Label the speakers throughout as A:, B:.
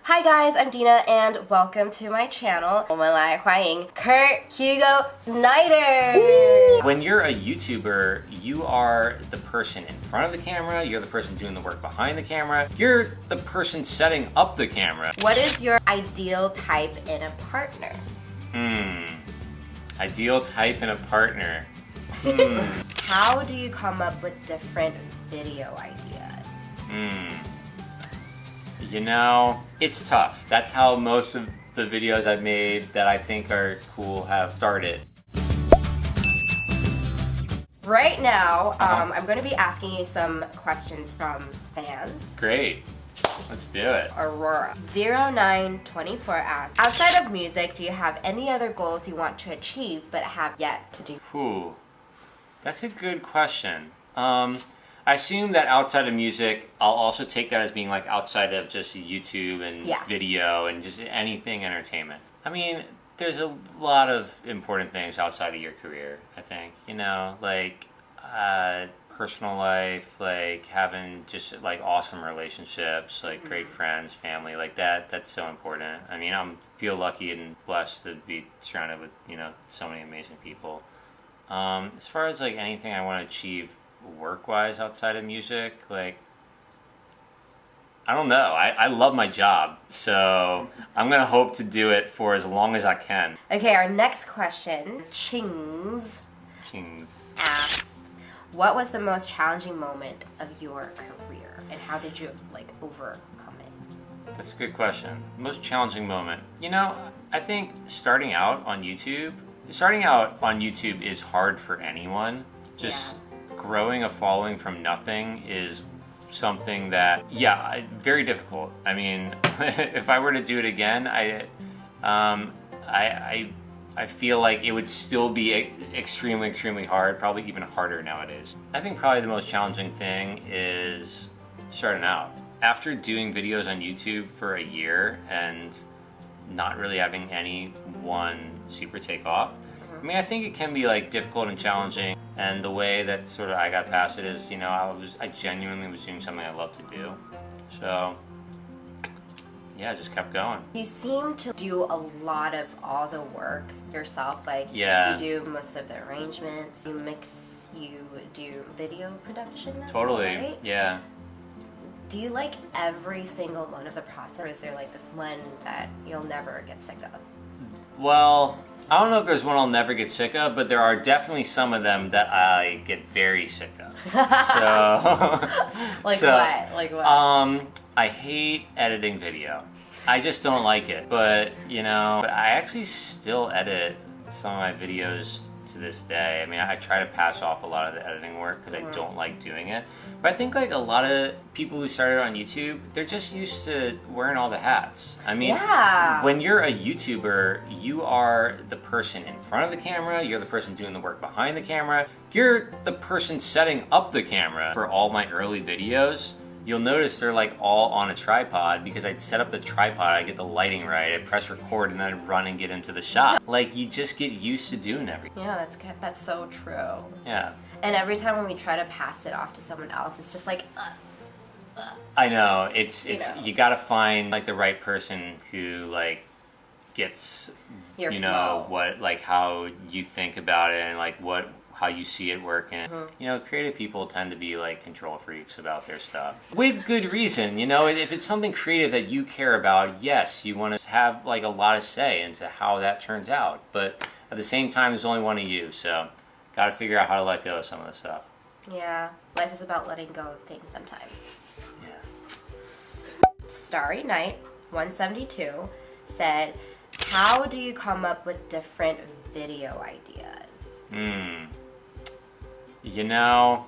A: Hi guys, I'm Dena and welcome to my channel. 我们来欢迎 Kurt Hugo Snyder.
B: When you're a YouTuber, you are the person in front of the camera, you're the person doing the work behind the camera, you're the person setting up the camera.
A: What is your ideal type in a partner?
B: Ideal type in a partner.
A: How do you come up with different video ideas?
B: You know, it's tough. That's how most of the videos I've made that I think are cool have started.
A: Right now, I'm going to be asking you some questions from fans.
B: Great. Let's do it.
A: Aurora 0924 asks, outside of music, do you have any other goals you want to achieve but have yet to do?
B: Ooh, that's a good question. I assume that outside of music, I'll also take that as being like outside of just YouTube and video and just anything entertainment. I mean, there's a lot of important things outside of your career, I think. You know, like personal life, like having just like awesome relationships, like great friends, family, like that's so important. I mean, I feel lucky and blessed to be surrounded with, you know, so many amazing people. As far as like anything I want to achieve work-wise outside of music, like I don't know. I love my job, so I'm gonna hope to do it for as long as I can.
A: Okay, our next question, Chings asks, what was the most challenging moment of your career and how did you like overcome it?
B: That's a good question. Most challenging moment. You know, I think starting out on YouTube is hard for anyone. Just growing a following from nothing is something that, very difficult. I mean, if I were to do it again, I feel like it would still be extremely hard, probably even harder nowadays. I think probably the most challenging thing is starting out. After doing videos on YouTube for a year and not really having anyone super take off, I mean, I think it can be like difficult and challenging, and the way that sort of I got past it is, you know, I genuinely was doing something I love to do. So, yeah, I just kept going.
A: You seem to do a lot of all the work yourself, like you do most of the arrangements, you mix, you do video production as well, right?
B: Yeah.
A: Do you like every single one of the process, or is there like this one that you'll never get sick of?
B: Well, I don't know if there's one I'll never get sick of, but there are definitely some of them that I get very sick of. So,
A: Like what?
B: I hate editing video. I just don't like it. But, you know, I actually still edit some of my videos to this day. I mean, I try to pass off a lot of the editing work because I don't like doing it. But I think like a lot of people who started on YouTube, they're just used to wearing all the hats. I mean, when you're a YouTuber, you are the person in front of the camera, you're the person doing the work behind the camera, you're the person setting up the camera. For all my early videos, you'll notice they're like all on a tripod because I'd set up the tripod, I get the lighting right, I press record, and then I'd run and get into the shot. Like, you just get used to doing everything.
A: Yeah, that's so true.
B: Yeah.
A: And every time when we try to pass it off to someone else, it's just like,
B: I know, it's you gotta find like the right person who like gets
A: your
B: you
A: flow.
B: know what, like how you think about it and like how you see it working. You know, creative people tend to be like control freaks about their stuff. With good reason, you know, if it's something creative that you care about, yes, you want to have like a lot of say into how that turns out. But at the same time, there's only one of you, so gotta figure out how to let go of some of the stuff.
A: Yeah, life is about letting go of things sometimes.
B: Yeah.
A: Starry Night 172 said, how do you come up with different video ideas?
B: You know,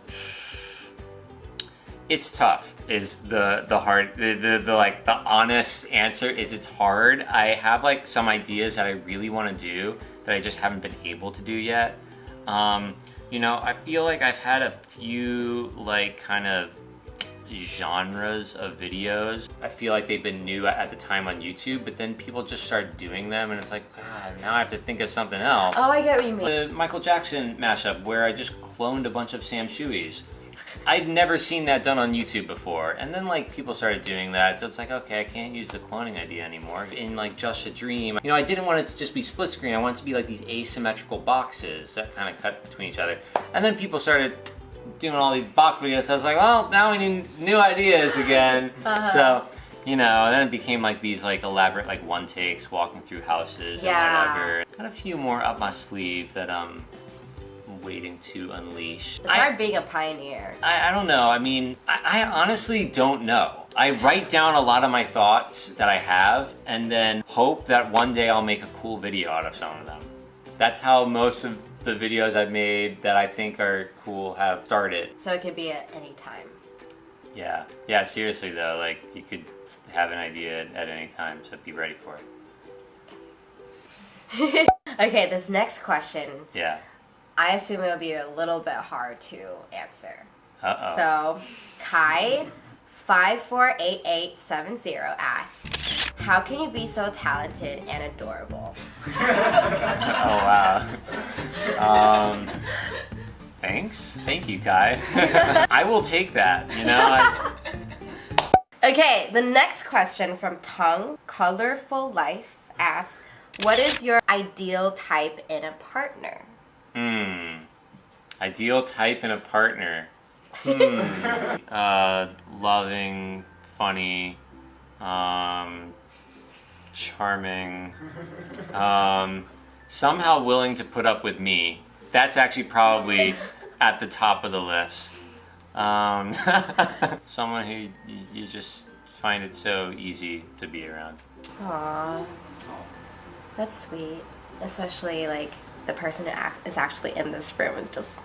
B: it's tough is the hard, the like the honest answer is it's hard. I have like some ideas that I really want to do that I just haven't been able to do yet. You know, I feel like I've had a few like kind of genres of videos. I feel like they've been new at the time on YouTube, but then people just start doing them and it's like, God, now I have to think of something else.
A: Oh, I get what you mean.
B: The Michael Jackson mashup where I just cloned a bunch of Sam Shuey's. I'd never seen that done on YouTube before. And then like people started doing that. So it's like, okay, I can't use the cloning idea anymore. In like Just a Dream, I didn't want it to just be split screen. I wanted it to be like these asymmetrical boxes that kind of cut between each other. And then people started doing all these box videos. So I was like, well, now we need new ideas again. So, and then it became like these like elaborate like one takes walking through houses and whatever. Got a few more up my sleeve that waiting to unleash.
A: It's hard being a pioneer.
B: I don't know. I honestly don't know. I write down a lot of my thoughts that I have and then hope that one day I'll make a cool video out of some of them. That's how most of the videos I've made that I think are cool have started.
A: So it could be at any time.
B: Yeah, seriously though, like you could have an idea at any time, so be ready for
A: it. Okay, this next question.
B: Yeah.
A: I assume it'll be a little bit hard to answer.
B: Uh-oh.
A: So, Kai 548870 asks, how can you be so talented and adorable?
B: Oh, wow. Thanks. Thank you, Kai. I will take that,
A: Okay, the next question from Tongue Colorful Life asks, what is your ideal type in a partner?
B: Ideal type in a partner. Loving, funny, charming, somehow willing to put up with me. That's actually probably at the top of the list. Someone who you just find it so easy to be around.
A: Aww. That's sweet. Especially like the person that is actually in this room is just...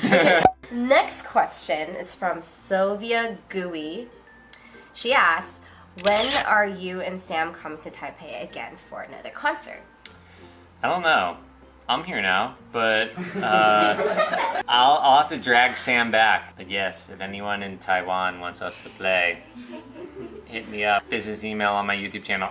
A: Okay. Next question is from Sylvia Gui. She asked, when are you and Sam coming to Taipei again for another concert?
B: I don't know. I'm here now, but I'll have to drag Sam back. But yes, if anyone in Taiwan wants us to play, hit me up. Business email on my YouTube channel.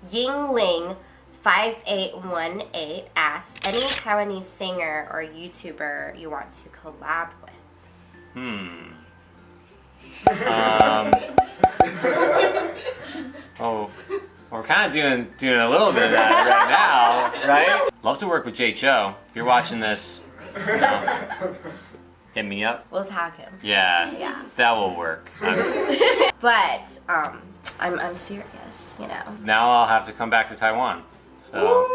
A: Yingling 5818 asks, any Taiwanese singer or YouTuber you want to collab with?
B: We're kind of doing a little bit of that right now, right? Love to work with Jay Cho. If you're watching this, hit me up.
A: We'll tag him.
B: Yeah. That will work.
A: But I'm serious,
B: Now I'll have to come back to Taiwan. So,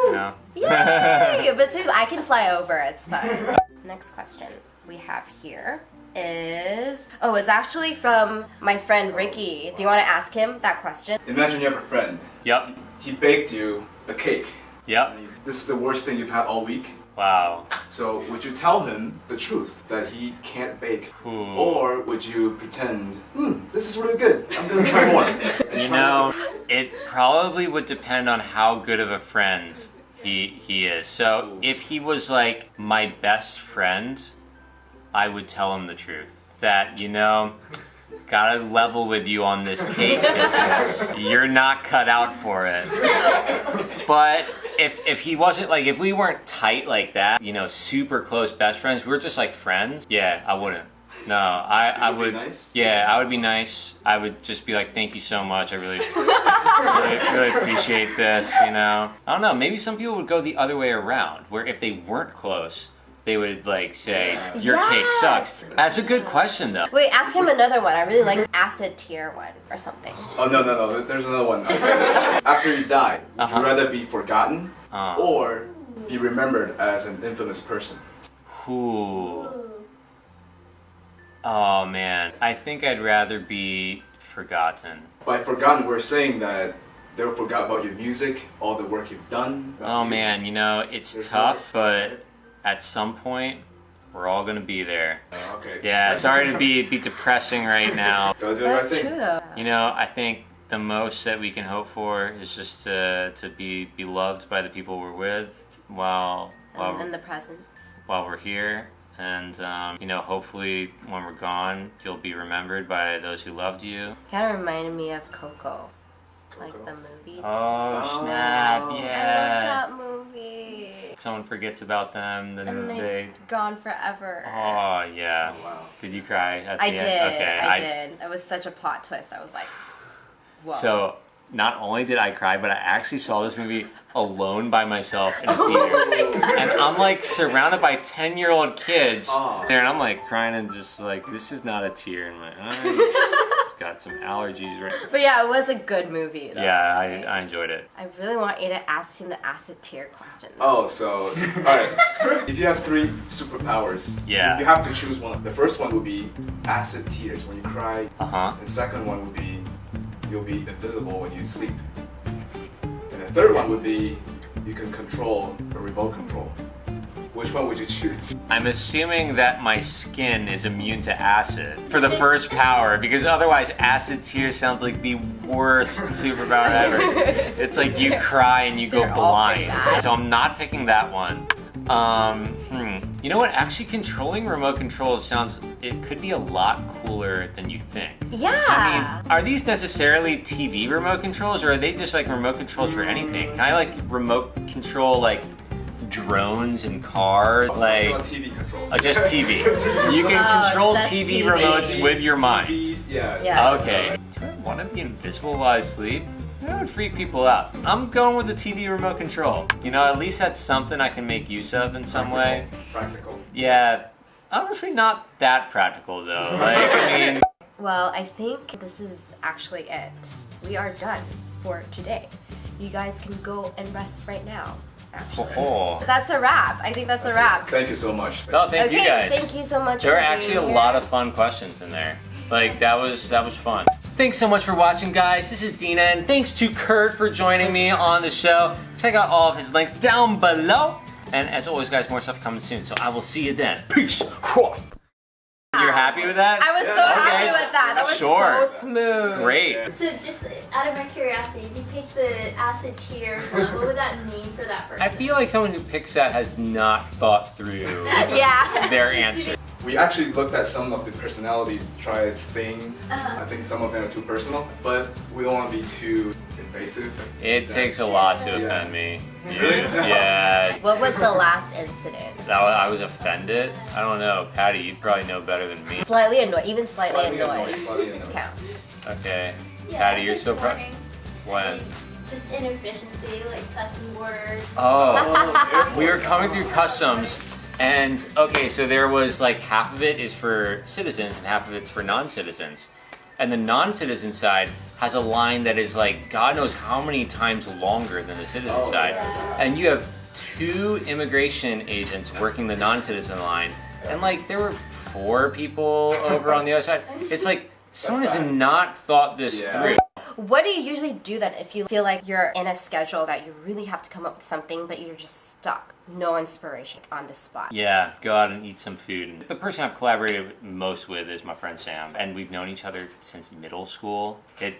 A: Yay! But seriously, I can fly over, it's fine. Next question we have here is... Oh, it's actually from my friend Ricky. Do you want to ask him that question?
C: Imagine you have a friend.
B: Yep.
C: He baked you a cake.
B: Yep.
C: This is the worst thing you've had all week.
B: Wow.
C: So would you tell him the truth that he can't bake?
B: Ooh.
C: Or would you pretend, this is really good, I'm gonna try more?
B: It probably would depend on how good of a friend he is. So if he was like my best friend, I would tell him the truth. That, gotta level with you on this cake business. You're not cut out for it. But if he wasn't like, if we weren't tight like that, super close best friends, we were just like friends, yeah, I wouldn't. No, I would.
C: Nice?
B: Yeah, I would be nice. I would just be like, thank you so much. I really appreciate this, I don't know, maybe some people would go the other way around, where if they weren't close, they would like say, your cake sucks. That's a good question though.
A: Wait, ask him another one. I really like acid tier one or something.
C: Oh, no, there's another one. After you die, would you rather be forgotten or be remembered as an infamous person?
B: Ooh. Oh man, I think I'd rather be forgotten.
C: By forgotten, we're saying that they'll forget about your music, all the work you've done.
B: Oh man, it's tough, but at some point, we're all gonna be there.
C: Okay.
B: Yeah, sorry to be depressing right now.
C: Gotta do the right
A: That's
C: thing.
A: true.
B: I think the most that we can hope for is just to be loved by the people we're with while
A: In the presence.
B: while we're here. And, hopefully when we're gone, you'll be remembered by those who loved you.
A: Kind of reminded me of Coco. Like the movie.
B: Oh, snap,
A: I
B: yeah.
A: love that movie.
B: someone forgets about them, then
A: and they're gone forever.
B: Oh yeah.
C: Oh, wow.
B: Did you cry at the
A: I
B: end?
A: did.
B: Okay.
A: I did. It was such a plot twist. I was like, whoa.
B: So not only did I cry, but I actually saw this movie alone by myself in a theater. And I'm like surrounded by 10-year-old kids there, and I'm like crying and just like, this is not a tear in my eye. Got some allergies right now.
A: But yeah, it was a good movie though.
B: Yeah, I enjoyed it.
A: I really want you to ask him the acid tear question.
C: Oh, so alright. If you have 3 superpowers, you have to choose one. The first one would be acid tears when you cry. The second one would be you'll be invisible when you sleep. And the third one would be you can control a remote control. Which one would you choose?
B: I'm assuming that my skin is immune to acid for the first power, because otherwise acid tears sounds like the worst superpower ever. It's like you cry and you go blind. So I'm not picking that one. You know what? Actually, controlling remote control it could be a lot cooler than you think.
A: Yeah.
B: I mean, are these necessarily TV remote controls, or are they just like remote controls for anything? Can I like remote control like drones and cars? Like
C: TV controls.
B: Just TV. You can control TV remotes with your mind.
C: Yeah.
B: Okay. Do I want to be invisible while I sleep? That would freak people out. I'm going with the TV remote control. You know, at least that's something I can make use of in some way.
C: Practical.
B: Yeah. Honestly, not that practical though. Like, I mean...
A: Well, I think this is actually it. We are done for today. You guys can go and rest right now. Actually. That's a wrap. I think that's a wrap.
C: Thank you so much.
B: Oh, thank you guys.
A: Thank you so much.
B: There were actually a lot of fun questions in there. Like, that was fun. Thanks so much for watching, guys. This is Dena, and thanks to Kurt for joining me on the show. Check out all of his links down below. And as always, guys, more stuff coming soon, so I will see you then. Peace. You're happy with that?
A: I was so happy with that. That was so smooth.
B: Great.
D: So just out of my curiosity, if you pick the acid tear one, what would that mean for that person?
B: I feel like someone who picks that has not thought through their answer.
C: We actually looked at some of the personality traits thing. I think some of them are too personal, but we don't want to be too invasive.
B: It takes a lot to offend me.
C: Really?
B: Yeah.
A: What was the last incident?
B: I was offended? I don't know. Patty, you'd probably know better than me.
A: Slightly annoyed. Even slightly annoyed. Counts.
B: Okay.
D: Yeah,
B: Patty, you're so proud. When?
D: Just inefficiency, like cussing words.
B: Oh. We were coming through customs. And okay, so there was like half of it is for citizens and half of it's for non-citizens. And the non-citizen side has a line that is like God knows how many times longer than the citizen side. And you have 2 immigration agents working the non-citizen line, and like there were 4 people over on the other side. It's like someone has not thought this through.
A: What do you usually do then if you feel like you're in a schedule that you really have to come up with something, but you're just stuck? No inspiration on the spot.
B: Yeah, go out and eat some food. The person I've collaborated most with is my friend Sam, and we've known each other since middle school. And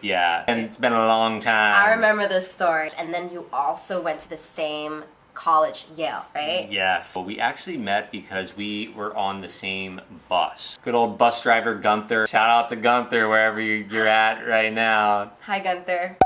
B: it's been a long time.
A: I remember this story. And then you also went to the same college, Yale, right?
B: Yes. Well, we actually met because we were on the same bus. Good old bus driver Gunther. Shout out to Gunther wherever you're at right now.
A: Hi, Gunther.